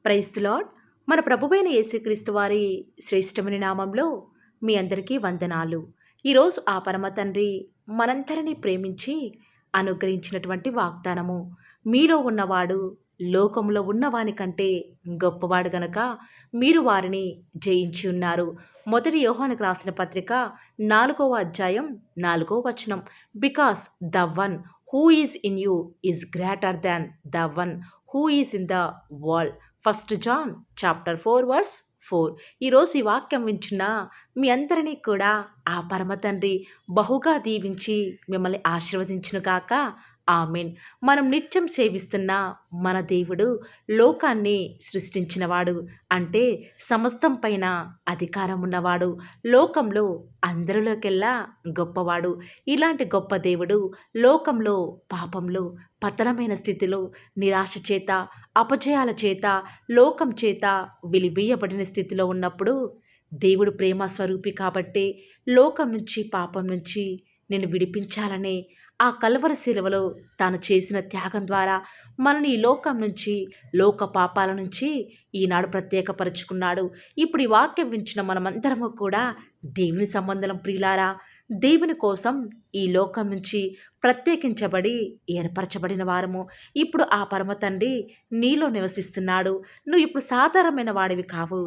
Praise the lord. మన ప్రభువైన యేసుక్రీస్తు వారి శ్రేష్టమైన నామంలో మీ అందరికీ వందనాలు. ఈరోజు ఆ పరమ తండ్రి మనందరినీ ప్రేమించి అనుగ్రహించినటువంటి వాగ్దానము, మీలో ఉన్నవాడు లోకంలో ఉన్నవాని కంటే గొప్పవాడు గనక మీరు వారిని జయించి ఉన్నారు. మొదటి యోహానుకు రాసిన పత్రిక 4వ అధ్యాయం 4వ వచనం. Because the one who is in you is greater than the one who is in the world. 1 John chapter 4 verse 4. ఈరోజు ఈ వాక్యం వింటున్న మీ అందరినీ కూడా ఆ పరమ తండ్రి బహుగా దీవించి మిమ్మల్ని ఆశీర్వదించును గాక. ఆమెన్. మనం నిత్యం సేవిస్తున్న మన దేవుడు లోకాన్ని సృష్టించినవాడు, అంటే సమస్తం పైన అధికారం ఉన్నవాడు, లోకంలో అందరిలోకెల్లా గొప్పవాడు. ఇలాంటి గొప్ప దేవుడు లోకంలో పాపంలో పతనమైన స్థితిలో నిరాశ చేత అపజయాల చేత లోకం చేత వెలివేయబడిన స్థితిలో ఉన్నప్పుడు దేవుడు ప్రేమ స్వరూపి కాబట్టి లోకం నుంచి పాపం నుంచి నేను విడిపించాలనే ఆ కల్వరి శిలువలో తాను చేసిన త్యాగం ద్వారా మనని ఈ లోకం నుంచి లోక పాపాల నుంచి ఈనాడు ప్రత్యేకపరుచుకున్నాడు. ఇప్పుడు ఈ వాక్యం వించిన మనమందరము కూడా దేవుని సంబంధం ప్రియులారా, దేవుని కోసం ఈ లోకం నుంచి ప్రత్యేకించబడి ఏర్పరచబడిన వారము. ఇప్పుడు ఆ పరమ తండ్రి నీలో నివసిస్తున్నాడు. నువ్వు ఇప్పుడు సాధారణమైన వాడివి కావు.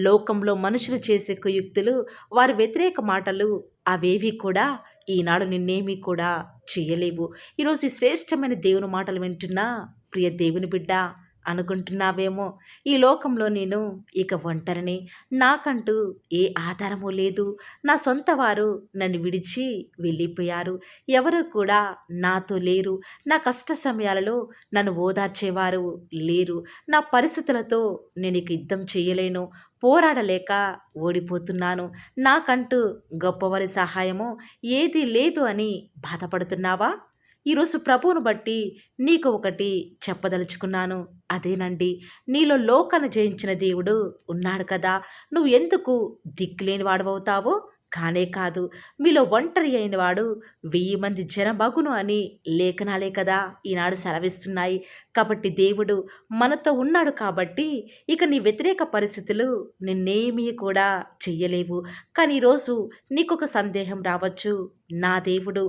లోకంలో మనుషులు చేసే కుయుక్తులు, వారి వ్యతిరేక మాటలు అవేవి కూడా ఈనాడు నిన్నేమీ కూడా చేయలేవు. ఈరోజు ఈ శ్రేష్టమైన దేవుని మాటలు వింటున్నా ప్రియ దేవుని బిడ్డ అనుకుంటున్నావేమో, ఈ లోకంలో నేను ఇక ఒంటరిని, నాకంటూ ఏ ఆధారము లేదు, నా సొంత వారు నన్ను విడిచి వెళ్ళిపోయారు, ఎవరు కూడా నాతో లేరు, నా కష్ట సమయాలలో నన్ను ఓదార్చేవారు లేరు, నా పరిస్థితులతో నేను ఇక యుద్ధం చేయలేను, పోరాడలేక ఓడిపోతున్నాను, నాకంటూ గొప్పవారి సహాయము ఏదీ లేదు అని బాధపడుతున్నావా? ఈరోజు ప్రభువును బట్టి నీకు ఒకటి చెప్పదలుచుకున్నాను. అదేనండి, నీలో లోకాన్ని జయించిన దేవుడు ఉన్నాడు కదా. నువ్వు ఎందుకు దిక్కులేని వాడవవుతావో? కానే కాదు, మీలో ఒంటరి అయిన వాడు 1000 మంది జనమగును అని లేఖనాలే కదా ఈనాడు సెలవిస్తున్నాయి. కాబట్టి దేవుడు మనతో ఉన్నాడు కాబట్టి ఇక నీ వ్యతిరేక పరిస్థితులు నిన్నేమీ కూడా చెయ్యలేవు. కానీ ఈరోజు నీకొక సందేహం రావచ్చు, నా దేవుడు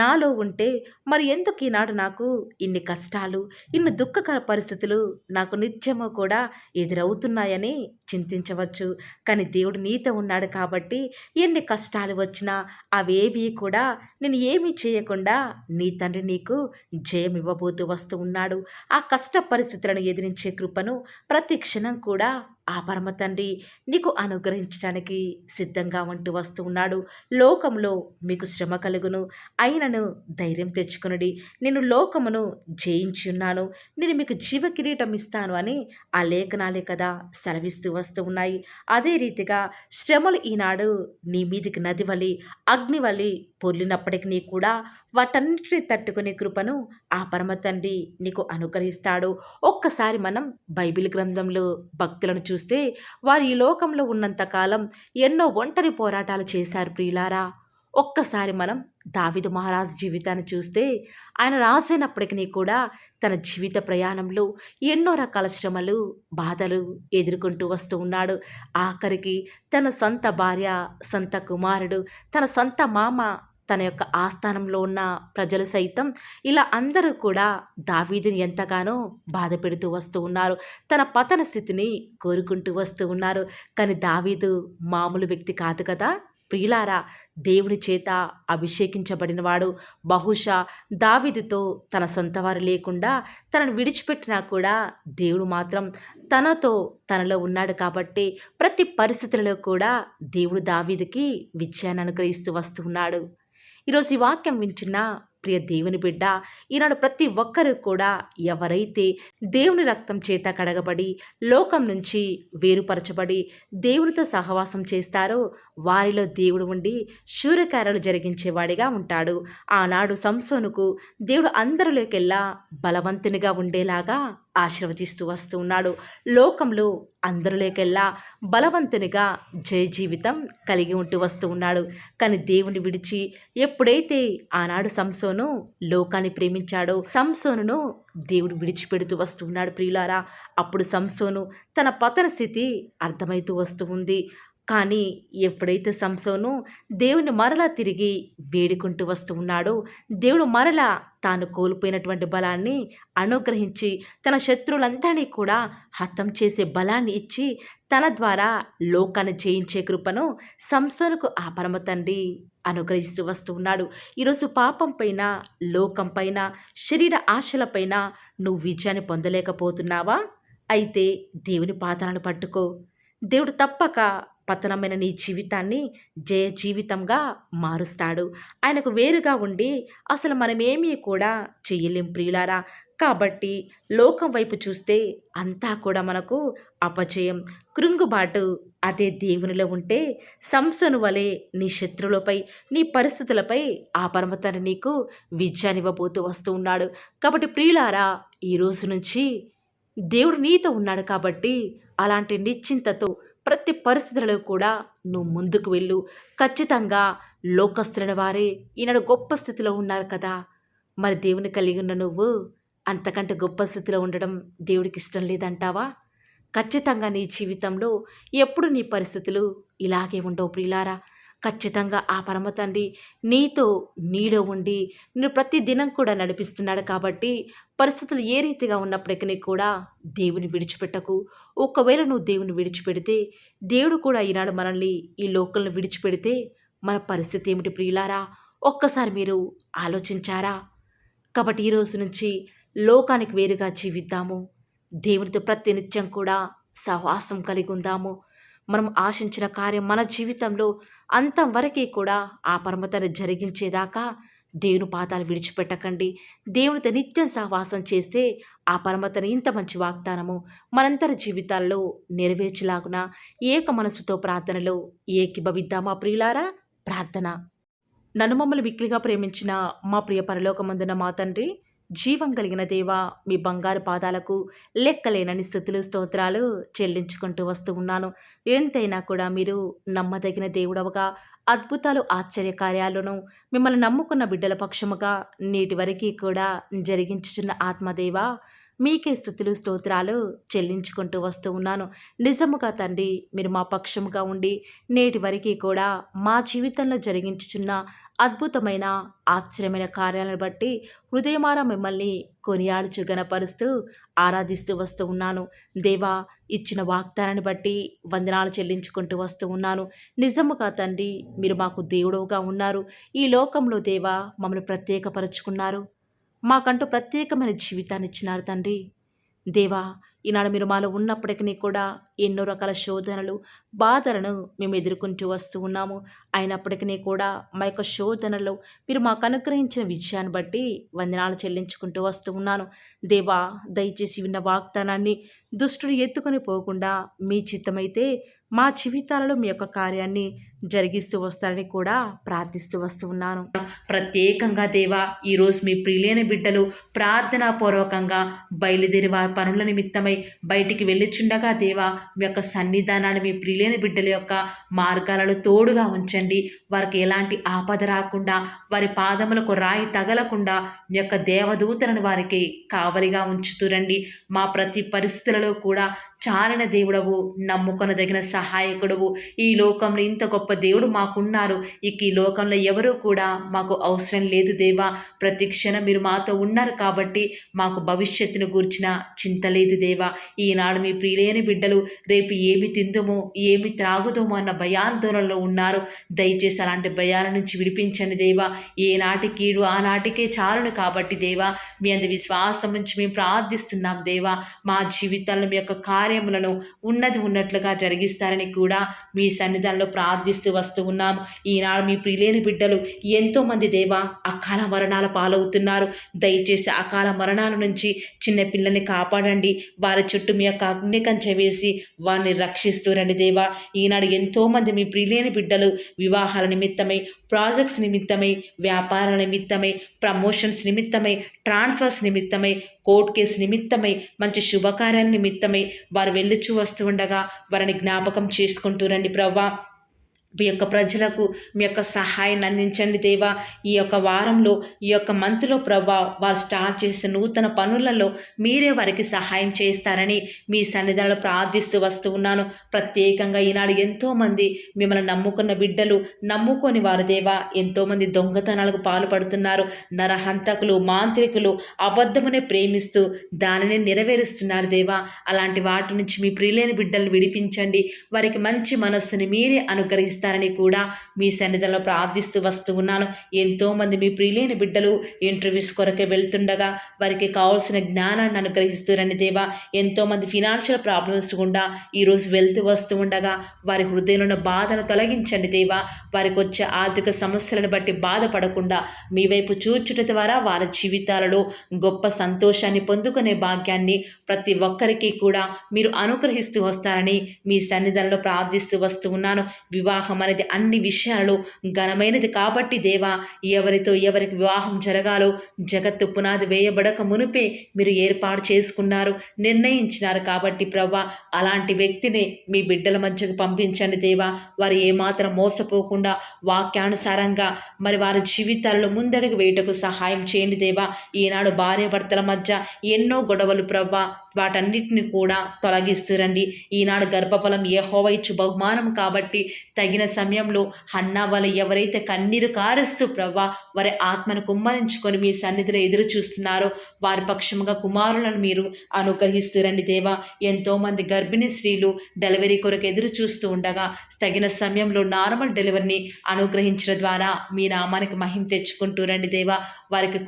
నాలో ఉంటే మరి ఎందుకు ఈనాడు నాకు ఇన్ని కష్టాలు, ఇన్ని దుఃఖకర పరిస్థితులు నాకు నిత్యము కూడా ఎదురవుతున్నాయని చింతించవచ్చు. కానీ దేవుడు నీతో ఉన్నాడు కాబట్టి ఎన్ని కష్టాలు వచ్చినా అవేవి కూడా నేను ఏమీ చేయకుండా నీ తండ్రి నీకు జయం ఇవ్వబోతూ వస్తూ ఉన్నాడు. ఆ కష్ట పరిస్థితులను ఎదిరించే కృపను ప్రతి క్షణం కూడా ఆ పరమ తండ్రి నీకు అనుగ్రహించడానికి సిద్ధంగా ఉంటూ వస్తూ ఉన్నాడు. లోకంలో మీకు శ్రమ కలుగును, అయినను ధైర్యం తెచ్చుకునుడి, నేను లోకమును జయించి ఉన్నాను, నేను మీకు జీవ కిరీటం ఇస్తాను అని ఆ లేఖనాలే కదా సెలవిస్తూ వస్తూ ఉన్నాయి. అదే రీతిగా శ్రమలు ఈనాడు నీ మీదికి నది వలి అగ్ని వలి పొర్లినప్పటికీ కూడా వాటన్నిటిని తట్టుకునే కృపను ఆ పరమ తండ్రి నీకు అనుగ్రహిస్తాడు. ఒక్కసారి మనం బైబిల్ గ్రంథంలో భక్తులను చూస్తే వారు ఈ లోకంలో ఉన్నంతకాలం ఎన్నో ఒంటరి పోరాటాలు చేశారు ప్రియులారా. ఒక్కసారి మనం దావీదు మహారాజు జీవితాన్ని చూస్తే ఆయన రాసైనప్పటికీ కూడా తన జీవిత ప్రయాణంలో ఎన్నో రకాల శ్రమలు బాధలు ఎదుర్కొంటూ వస్తూ ఉన్నాడు. ఆఖరికి తన సొంత భార్య, సొంత కుమారుడు, తన సొంత మామ, తన యొక్క ఆస్థానంలో ఉన్న ప్రజలు సైతం ఇలా అందరూ కూడా దావీదుని ఎంతగానో బాధ పెడుతూ వస్తూ ఉన్నారు. తన పతన స్థితిని కోరుకుంటూ వస్తూ ఉన్నారు. కానీ దావీదు మామూలు వ్యక్తి కాదు కదా ప్రియులారా. దేవుని చేత అభిషేకించబడినవాడు. బహుశా దావీదుతో తన సొంతవారు లేకుండా తనను విడిచిపెట్టినా కూడా దేవుడు మాత్రం తనలో ఉన్నాడు కాబట్టి ప్రతి పరిస్థితులలో కూడా దేవుడు దావీదుకి విజయాన్ని అనుగ్రహిస్తూ వస్తూ ఉన్నాడు. ఈరోజు ఈ వాక్యం వింటున్న ప్రియ దేవుని బిడ్డ, ఈనాడు ప్రతి ఒక్కరూ కూడా ఎవరైతే దేవుని రక్తం చేత కడగబడి లోకం నుంచి వేరుపరచబడి దేవునితో సహవాసం చేస్తారో వారిలో దేవుడు ఉండి శూరకార్యాలు జరిగించేవాడిగా ఉంటాడు. ఆనాడు సంసోనుకు దేవుడు అందరిలోకెల్లా బలవంతునిగా ఉండేలాగా ఆశీర్వదిస్తూ వస్తూ ఉన్నాడు. లోకంలో అందరిలోకెల్లా బలవంతునిగా జయ జీవితం కలిగి ఉంటూ వస్తూ ఉన్నాడు. కానీ దేవుని విడిచి ఎప్పుడైతే ఆనాడు సంసోను లోకాన్ని ప్రేమించాడో, సంసోనును దేవుడు విడిచిపెడుతూ వస్తూ ఉన్నాడు ప్రియులారా. అప్పుడు సంసోను తన పతన స్థితి అర్థమవుతూ వస్తూ ఉంది. కానీ ఎప్పుడైతే సంసోను దేవుని మరలా తిరిగి వేడుకుంటూ వస్తూ ఉన్నాడో, దేవుడు మరలా తాను కోల్పోయినటువంటి బలాన్ని అనుగ్రహించి తన శత్రువులందరినీ కూడా హతం చేసే బలాన్ని ఇచ్చి తన ద్వారా లోకాన్ని జయించే కృపను సంసోనుకు ఆ పరమ తండ్రి అనుగ్రహిస్తూ వస్తూ ఉన్నాడు. ఈరోజు పాపం పైన, లోకం పైన, శరీర ఆశలపైన నువ్వు విజయాన్ని పొందలేకపోతున్నావా? అయితే దేవుని పాదాలను పట్టుకో. దేవుడు తప్పక పతనమైన నీ జీవితాన్ని జయ జీవితంగా మారుస్తాడు. ఆయనకు వేరుగా ఉండి అసలు మనమేమీ కూడా చెయ్యలేం ప్రియులారా. కాబట్టి లోకం వైపు చూస్తే అంతా కూడా మనకు అపజయం, కృంగుబాటు. అదే దేవునిలో ఉంటే సంసోను వలె నీ శత్రువులపై, నీ పరిస్థితులపై ఆ పరమతను నీకు విజయాన్నివ్వబోతూ వస్తూ ఉన్నాడు. కాబట్టి ప్రియులారా, ఈ రోజు నుంచి దేవుడు నీతో ఉన్నాడు కాబట్టి అలాంటి నిశ్చింతతో ప్రతి పరిస్థితులలో కూడా నువ్వు ముందుకు వెళ్ళు. ఖచ్చితంగా లోకస్తులైన వారే ఈనాడు గొప్ప స్థితిలో ఉన్నారు కదా. మరి దేవుని కలిగి ఉన్న నువ్వు అంతకంటే గొప్ప స్థితిలో ఉండడం దేవుడికి ఇష్టం లేదంటావా? ఖచ్చితంగా నీ జీవితంలో ఎప్పుడు నీ పరిస్థితులు ఇలాగే ఉండవు ప్రియులారా. ఖచ్చితంగా ఆ పరమ తండ్రి నీతో, నీలో ఉండి నిన్ను ప్రతి దినం కూడా నడిపిస్తున్నాడు కాబట్టి పరిస్థితులు ఏ రీతిగా ఉన్నప్పటికీ కూడా దేవుని విడిచిపెట్టకు. ఒకవేళ నువ్వు దేవుని విడిచిపెడితే, దేవుడు కూడా ఈనాడు మనల్ని ఈ లోకల్ని విడిచిపెడితే మన పరిస్థితి ఏమిటి ప్రియులారా? ఒక్కసారి మీరు ఆలోచించారా? కాబట్టి ఈరోజు నుంచి లోకానికి వేరుగా జీవిద్దాము. దేవునితో ప్రతినిత్యం కూడా సహవాసం కలిగి ఉందాము. మనం ఆశించిన కార్యం మన జీవితంలో అంతం వరకే కూడా ఆ పరమతను జరిగించేదాకా దేవుని పాదాలు విడిచిపెట్టకండి. దేవునితో నిత్యం సహవాసం చేస్తే ఆ పరమతను ఇంత మంచి వాగ్దానము మనందరి జీవితాల్లో నెరవేర్చలాగున ఏక మనసుతో ప్రార్థనలో ఏకీభవిద్దామా ప్రియులారా? ప్రార్థన. నన్ను మమ్మల్ని మిక్కిలిగా ప్రేమించిన మా ప్రియ పరలోకమందున మా తండ్రి, జీవం కలిగిన దేవా, మీ బంగారు పాదాలకు లెక్కలేనని స్తుతులు స్తోత్రాలు చెల్లించుకుంటూ వస్తూ ఉన్నాను. ఎంతైనా కూడా మీరు నమ్మదగిన దేవుడవగా, అద్భుతాలు ఆశ్చర్యకార్యాలను మిమ్మల్ని నమ్ముకున్న బిడ్డల పక్షముగా నేటి వరకు కూడా జరిగించుచున్న ఆత్మదేవా, మీకే స్తుతులు స్తోత్రాలు చెల్లించుకుంటూ వస్తూ ఉన్నాను. నిజముగా తండ్రి, మీరు మా పక్షముగా ఉండి నేటి వరకు కూడా మా జీవితంలో జరిగించుచున్న అద్భుతమైన, ఆశ్చర్యమైన కార్యాలను బట్టి హృదయమారా మిమ్మల్ని కొనియాడుచు గనపరుస్తూ ఆరాధిస్తూ వస్తూ ఉన్నాను. దేవా, ఇచ్చిన వాగ్దానాన్ని బట్టి వందనాలు చెల్లించుకుంటూ వస్తూ ఉన్నాను. నిజముగా తండ్రి, మీరు మాకు దేవుడుగా ఉన్నారు. ఈ లోకంలో దేవా మమ్మల్ని ప్రత్యేకపరుచుకున్నారు. మాకంటూ ప్రత్యేకమైన జీవితాన్ని ఇచ్చినారు తండ్రి. దేవా, ఈనాడు మీరు మాలో ఉన్నప్పటికీ కూడా ఎన్నో రకాల శోధనలు, బాధలను మేము ఎదుర్కొంటూ వస్తూ ఉన్నాము. అయినప్పటికీ కూడా మా యొక్క శోధనలో మీరు మాకు అనుగ్రహించిన విజయాన్ని బట్టి వందనాలు చెల్లించుకుంటూ వస్తూ ఉన్నాను. దేవా, దయచేసి విన్న వాగ్దానాన్ని దుష్టుడు ఎత్తుకొని పోకుండా మీ చిత్తమైతే మా జీవితాలలో మీ యొక్క కార్యాన్ని జరిగిస్తూ వస్తారని కూడా ప్రార్థిస్తూ వస్తూ ఉన్నాను. ప్రత్యేకంగా దేవా, ఈరోజు మీ ప్రియులైన బిడ్డలు ప్రార్థనాపూర్వకంగా బయలుదేరి వారి పనుల నిమిత్తమై బయటికి వెళ్ళిచుండగా దేవా, మీ యొక్క సన్నిధానాన్ని మీ ప్రియులైన బిడ్డల యొక్క మార్గాలలో తోడుగా ఉంచండి. వారికి ఎలాంటి ఆపద రాకుండా, వారి పాదములకు రాయి తగలకుండా మీ యొక్క దేవదూతలను వారికి కావలిగా ఉంచుతురండి. మా ప్రతి పరిస్థితులలో కూడా చాలిన దేవుడవు, నమ్ముకొనదగిన సహాయకుడవు. ఈ లోకంలో ఇంత గొప్ప దేవుడు మాకున్నారు. ఇక ఈ లోకంలో ఎవరూ కూడా మాకు అవసరం లేదు దేవా. ప్రతి క్షణం మీరు మాతో ఉన్నారు కాబట్టి మాకు భవిష్యత్తును గూర్చిన చింత లేదు దేవా. ఈనాడు మీ ప్రియులైన బిడ్డలు రేపు ఏమి తిందుమో, ఏమి త్రాగుదమో అన్న భయాందోళనలో ఉన్నారు. దయచేసి అలాంటి భయాల నుంచి విడిపించండి దేవా. ఏనాటి కీడు ఆనాటికే చాలును కాబట్టి దేవా, మీ అందు విశ్వాసం నుంచి మేము ప్రార్థిస్తున్నాం దేవా. మా జీవితాల్లో మీ యొక్క కార్యములను ఉన్నది ఉన్నట్లుగా జరిగిస్తారని కూడా మీ సన్నిధానంలో ప్రార్థిస్తూ వస్తూ ఉన్నాము. ఈనాడు మీ ప్రియులైన బిడ్డలు ఎంతోమంది దేవా అకాల మరణాల పాలవుతున్నారు. దయచేసి అకాల మరణాల నుంచి చిన్న పిల్లల్ని కాపాడండి. వారి చుట్టూ మీ యొక్క అగ్ని కంచె వేసి వారిని రక్షిస్తూ రండి దేవా. ఈనాడు ఎంతోమంది మీ ప్రియులైన బిడ్డలు వివాహాల నిమిత్తమై, ప్రాజెక్ట్స్ నిమిత్తమై, వ్యాపారాల నిమిత్తమై, ప్రమోషన్స్ నిమిత్తమై, ట్రాన్స్ఫర్స్ నిమిత్తమై కోర్టు కేసు నిమిత్తమై మంచి శుభకార్యాల నిమిత్తమై వారు వెళ్ళుచూ వస్తూ ఉండగా వారిని జ్ఞాపకం చేసుకుంటూ రండి ప్రవ్వా. మీ యొక్క ప్రజలకు మీ యొక్క సహాయాన్ని అందించండి దేవా. ఈ యొక్క వారంలో ఈ యొక్క మంత్లో ప్రభా వారు స్టార్ట్ చేసిన నూతన పనులలో మీరే వారికి సహాయం చేస్తారని మీ సన్నిధానంలో ప్రార్థిస్తూ వస్తూ ఉన్నాను. ప్రత్యేకంగా ఈనాడు ఎంతోమంది మిమ్మల్ని నమ్ముకున్న బిడ్డలు, నమ్ముకొని వారు దేవా ఎంతోమంది దొంగతనాలకు పాల్పడుతున్నారు. నరహంతకులు, మాంత్రికులు అబద్ధమునే ప్రేమిస్తూ దానిని నెరవేరుస్తున్నారు దేవా. అలాంటి వాటి నుంచి మీ ప్రియులైన బిడ్డలను విడిపించండి. వారికి మంచి మనస్సుని మీరే అనుగ్రహిస్తారు కూడా మీ సన్నిధిలో ప్రార్థిస్తూ వస్తూ ఉన్నాను. ఎంతోమంది మీ ప్రియులైన బిడ్డలు ఇంటర్వ్యూస్ కొరకే వెళ్తుండగా వారికి కావాల్సిన జ్ఞానాన్ని అనుగ్రహిస్తారని దేవా. ఎంతోమంది ఫినాన్షియల్ ప్రాబ్లమ్స్ గుండా ఈరోజు వెళ్తూ వస్తూ ఉండగా వారి హృదయంలో ఉన్న బాధను తొలగించండి దేవా. వారికి వచ్చే ఆర్థిక సమస్యలను బట్టి బాధపడకుండా మీ వైపు చూచుట ద్వారా వారి జీవితాలలో గొప్ప సంతోషాన్ని పొందుకునే భాగ్యాన్ని ప్రతి ఒక్కరికి కూడా మీరు అనుగ్రహిస్తూ వస్తారని మీ సన్నిధిలో ప్రార్థిస్తూ వస్తూ ఉన్నాను. వివాహం అనేది అన్ని విషయాలలో ఘనమైనది కాబట్టి దేవా, ఎవరికి వివాహం జరగాలో జగత్తు పునాది వేయబడక మునిపే మీరు ఏర్పాటు చేసుకున్నారు, నిర్ణయించినారు కాబట్టి ప్రవ్వా అలాంటి వ్యక్తిని మీ బిడ్డల మధ్యకు పంపించండి దేవా. వారు ఏమాత్రం మోసపోకుండా వాక్యానుసారంగా మరి వారి జీవితాల్లో ముందడుగు వేయటకు సహాయం చేయండి దేవా. ఈనాడు భార్యాభర్తల మధ్య ఎన్నో గొడవలు ప్రవ్వా, వాటన్నిటిని కూడా తొలగిస్తురండి. ఈనాడు గర్భఫలం యెహోవా ఇచ్చు బహుమానం కాబట్టి తగిన సమయంలో హన్నా వలె ఎవరైతే కన్నీరు కారుస్తూ ప్రవ్వా వారి ఆత్మను కుమ్మరించుకొని మీ సన్నిధిలో ఎదురు చూస్తున్నారో వారి పక్షముగా కుమారులను మీరు అనుగ్రహిస్తురండి దేవా. ఎంతోమంది గర్భిణీ స్త్రీలు డెలివరీ కొరకు ఎదురు చూస్తూ ఉండగా తగిన సమయంలో నార్మల్ డెలివరీని అనుగ్రహించడం ద్వారా మీ నామానికి మహిమ తెచ్చుకుంటూ రండి దేవా. వారికి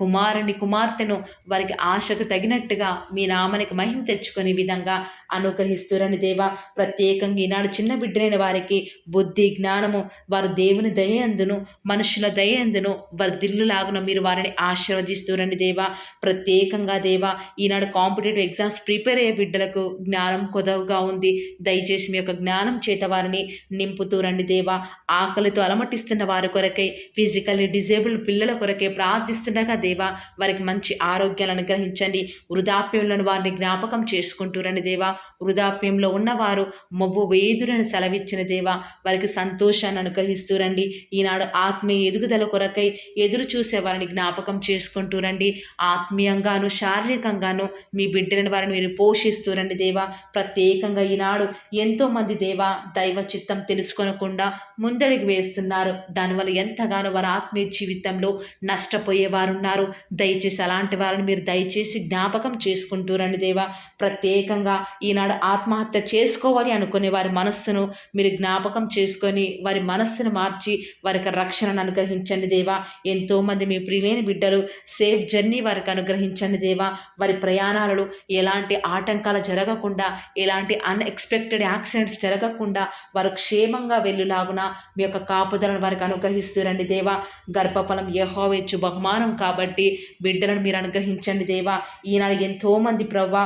కుమార్తెను వారికి ఆశకు తగినట్టుగా మీ నామానికి మహిమ తెచ్చుకునే విధంగా అనుగ్రహిస్తురండి దేవా. ప్రత్యేకంగా ఈనాడు చిన్న బిడ్డలైన వారికి బుద్ధి, జ్ఞానము వారు దేవుని దయందును మనుషుల దయందును వర్ధిల్లులాగున మీరు వారిని ఆశీర్వదిస్తురండి దేవా. ప్రత్యేకంగా దేవా ఈనాడు కాంపిటేటివ్ ఎగ్జామ్స్ ప్రిపేర్ అయ్యే బిడ్డలకు జ్ఞానం కొదవగా ఉంది. దయచేసి మీ యొక్క జ్ఞానం చేత వారిని నింపుతూ రండి దేవా. ఆకలితో అలమటిస్తున్న వారి కొరకై, ఫిజికల్లీ డిజేబుల్డ్ పిల్లల కొరకై ప్రార్థిస్తుండగా దేవా వారికి మంచి ఆరోగ్యాలను అనుగ్రహించండి. వృద్ధాప్యంలో వారిని జ్ఞాపకం చేసుకుంటూ రండి దేవా. వృద్ధాప్యంలో ఉన్నవారు మొవ్వు వేదురని సెలవిచ్చిన దేవా వారికి సంతోషాన్ని అనుగ్రహిస్తూ రండి. ఈనాడు ఆత్మీయ ఎదుగుదల కొరకై ఎదురు చూసే వారిని జ్ఞాపకం చేసుకుంటూ రండి. ఆత్మీయంగాను శారీరకంగాను మీ బిడ్డలను వారిని మీరు పోషిస్తూ రండి దేవా. ప్రత్యేకంగా ఈనాడు ఎంతోమంది దేవా దైవ చిత్తం తెలుసుకొనకుండా ముందడుగు వేస్తున్నారు. దానివల్ల ఎంతగానో వారి ఆత్మీయ జీవితంలో నష్టపోయేవారున్నారు. దయచేసి అలాంటి వారిని మీరు దయచేసి జ్ఞాపకం చేసుకుంటూ రండి దేవా. ప్రత్యేకంగా ఈనాడు ఆత్మహత్య చేసుకోవాలి అనుకునే వారి మనస్సును మీరు జ్ఞాపకం చేసుకొని వారి మనస్సును మార్చి వారికి రక్షణను అనుగ్రహించండి దేవా. ఎంతోమంది మీ ప్రియులైన బిడ్డలు సేఫ్ జర్నీ వారికి అనుగ్రహించండి దేవా. వారి ప్రయాణాలలో ఎలాంటి ఆటంకాలు జరగకుండా, ఎలాంటి అన్ఎక్స్పెక్టెడ్ యాక్సిడెంట్స్ జరగకుండా వారు క్షేమంగా వెళ్ళులాగున మీ యొక్క కాపుదలను వారికి అనుగ్రహిస్తురండి దేవా. గర్భఫలం యెహోవా ఇచ్చు బహుమానం కాబట్టి బిడ్డలను మీరు అనుగ్రహించండి దేవా. ఈనాడు ఎంతోమంది ప్రవ్వా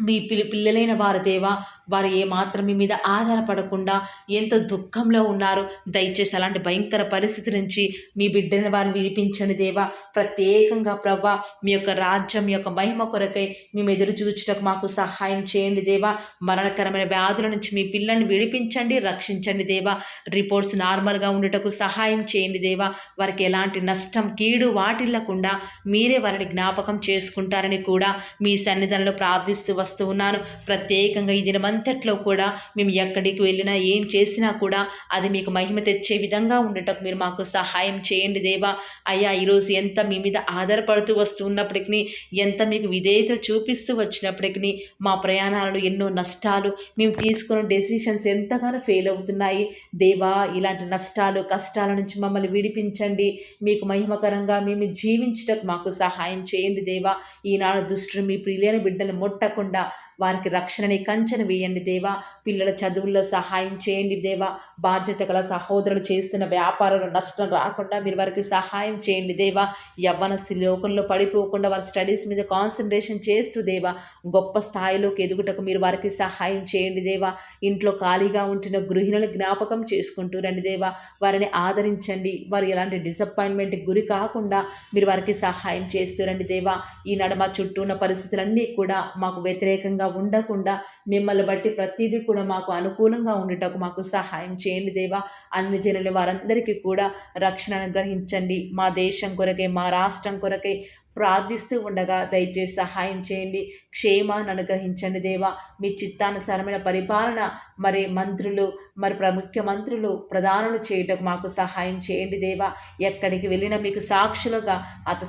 మీ పిల్లలైన వారు దేవా వారు ఏమాత్రం మీ మీద ఆధారపడకుండా ఎంతో దుఃఖంలో ఉన్నారు. దయచేసి అలాంటి భయంకర పరిస్థితి నుంచి మీ బిడ్డని వారిని విడిపించండి దేవా. ప్రత్యేకంగా ప్రవ్వా మీ యొక్క రాజ్యం యొక్క మహిమ కొరకై మేము ఎదురు చూచుటకు మాకు సహాయం చేయండి దేవా. మరణకరమైన వ్యాధుల నుంచి మీ పిల్లల్ని విడిపించండి, రక్షించండి దేవా. రిపోర్ట్స్ నార్మల్గా ఉండటకు సహాయం చేయండి దేవా. వారికి ఎలాంటి నష్టం, కీడు వాటిల్లకుండా మీరే వారిని జ్ఞాపకం చేసుకుంటారని కూడా మీ సన్నిధానంలో ప్రార్థిస్తూ వస్తూ ఉన్నాను. ప్రత్యేకంగా ఈ దినమంతట్లో కూడా మేము ఎక్కడికి వెళ్ళినా ఏం చేసినా కూడా అది మీకు మహిమ తెచ్చే విధంగా ఉండటం మీరు మాకు సహాయం చేయండి దేవా. అయ్యా ఈరోజు ఎంత మీ మీద ఆధారపడుతూ వస్తూ ఉన్నప్పటికీ, ఎంత మీకు విధేయత చూపిస్తూ వచ్చినప్పటికీ మా ప్రయాణాలలో ఎన్నో నష్టాలు, మేము తీసుకున్న డెసిషన్స్ ఎంతగానో ఫెయిల్ అవుతున్నాయి దేవా. ఇలాంటి నష్టాలు, కష్టాల నుంచి మమ్మల్ని విడిపించండి. మీకు మహిమకరంగా మేము జీవించటకు మాకు సహాయం చేయండి దేవా. ఈనాడు దుష్టుడు మీ ప్రియులైన బిడ్డలు ముట్టకుండా వారికి రక్షణని కంచెను వేయండి దేవా. పిల్లల చదువుల్లో సహాయం చేయండి దేవా. బాధ్యత గల సహోదరులు చేస్తున్న వ్యాపారంలో నష్టం రాకుండా మీరు వారికి సహాయం చేయండి దేవా. యవ్వనస్తులు లోకంలో పడిపోకుండా వారి స్టడీస్ మీద కాన్సన్ట్రేషన్ చేస్తూ దేవా గొప్ప స్థాయిలోకి ఎదుగుటకు మీరు వారికి సహాయం చేయండి దేవా. ఇంట్లో ఖాళీగా ఉంటున్న గృహిణులు జ్ఞాపకం చేసుకుంటూ రండి దేవా. వారిని ఆదరించండి. వారు ఎలాంటి డిసప్పాయింట్మెంట్కి గురి కాకుండా మీరు వారికి సహాయం చేస్తూ రండి దేవా. ఈనాడు మా చుట్టూ ఉన్న పరిస్థితులన్నీ కూడా మాకు వ్యతిరేకంగా ఉండకుండా మిమ్మల్ని బట్టి ప్రతిదీ కూడా మాకు అనుకూలంగా ఉండటకు మాకు సహాయం చేయండి దేవా. అన్ని జనుల వారందరికీ కూడా రక్షణ అనుగ్రహించండి. మా దేశం కొరకే, మా రాష్ట్రం కొరకే ప్రార్థిస్తూ ఉండగా దయచేసి సహాయం చేయండి. క్షేమాన్ని అనుగ్రహించండి దేవా. మీ చిత్తానుసారమైన పరిపాలన మరి మంత్రులు, మరి ముఖ్యమంత్రులు, ప్రధానులు చేయటకు మాకు సహాయం చేయండి దేవా. ఎక్కడికి వెళ్ళినా మీకు సాక్షులుగా,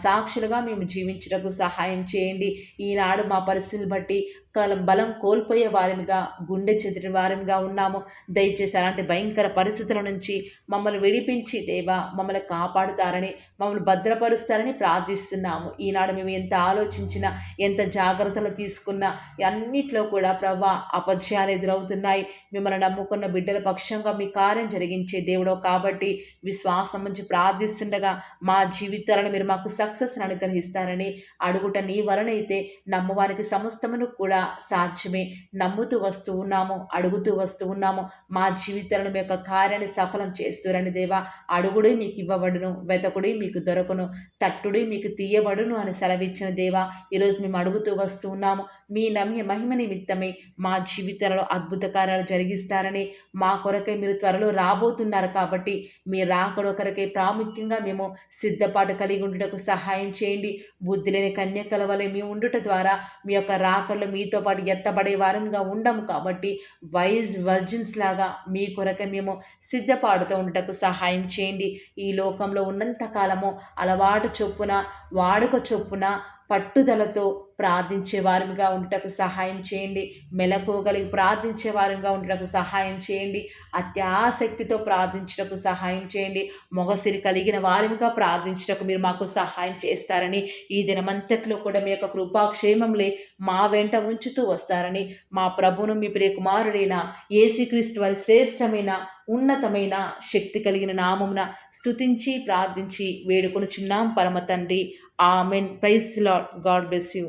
సాక్షులుగా మేము జీవించటకు సహాయం చేయండి. ఈనాడు మా పరిస్థితులు బట్టి బలం కోల్పోయే వారిగా, గుండె చెదిరిన వారిగా ఉన్నాము. దయచేసి అలాంటి భయంకర పరిస్థితుల నుంచి మమ్మల్ని విడిపించి దేవా మమ్మల్ని కాపాడుతారని, మమ్మల్ని భద్రపరుస్తారని ప్రార్థిస్తున్నాము. ఈనాడు మేము ఎంత ఆలోచించినా, ఎంత జాగ్రత్తలు తీసుకున్నా అన్నిట్లో కూడా ప్రభా అపజయాలు ఎదురవుతున్నాయి. మిమ్మల్ని నమ్ముకున్న బిడ్డల పక్షంగా మీ కార్యం జరిగించే దేవుడో కాబట్టి విశ్వాసం నుంచి ప్రార్థిస్తుండగా మా జీవితాలను మీరు మాకు సక్సెస్ అనుగ్రహిస్తారని అడుగుట నీ వలనైతే నమ్మువారికి సమస్తమును కూడా సాధ్యమే. నమ్ముతూ వస్తూ ఉన్నాము, అడుగుతూ వస్తూ ఉన్నాము. మా జీవితాలను మీ యొక్క కార్యాన్ని సఫలం చేస్తురండి దేవా. అడుగుడే మీకు ఇవ్వబడును, వెతకుడే మీకు దొరకను, తట్టుడే మీకు తీయబడును అని సెలవిచ్చిన దేవా. ఈరోజు మేము అడుగుతూ వస్తూ ఉన్నాము. మీ మహిమ నిమిత్తమే మా జీవితాలలో అద్భుత కార్యాలు జరిగిస్తారని, మా కొరకై మీరు త్వరలో రాబోతున్నారు కాబట్టి మీ రాకడ కొరకై ప్రాముఖ్యంగా మేము సిద్ధపాటు కలిగి ఉండుటకు సహాయం చేయండి. బుద్ధి లేని కన్యకల వలె మేము ఉండుట ద్వారా మీ యొక్క రాకడలో మీతో పాటు ఎత్తబడే వారంగా ఉండము కాబట్టి వర్జిన్స్ లాగా మీ కొరకై మేము సిద్ధపాడుతూ ఉండటకు సహాయం చేయండి. ఈ లోకంలో ఉన్నంత కాలము అలవాటు చొప్పున, వాడుక చొప్పున, పట్టుదలతో ప్రార్థించే వారిగా ఉండటకు సహాయం చేయండి. మెలకువగలిగి ప్రార్థించే వారిగా ఉండటకు సహాయం చేయండి. అత్యాసక్తితో ప్రార్థించటకు సహాయం చేయండి. మొగసిరి కలిగిన వారిగా ప్రార్థించటకు మీరు మాకు సహాయం చేస్తారని, ఈ దినమంతట్లో కూడా మీ యొక్క కృపాక్షేమంలే మా వెంట ఉంచుతూ వస్తారని, మా ప్రభువును మీ ప్రియకుమారుడైన యేసుక్రీస్తు వారి శ్రేష్టమైన, ఉన్నతమైన, శక్తి కలిగిన నామమున స్తుతించి ప్రార్థించి వేడుకొనుచున్నాం పరమ తండ్రి. Amen. Praise the Lord. God bless you.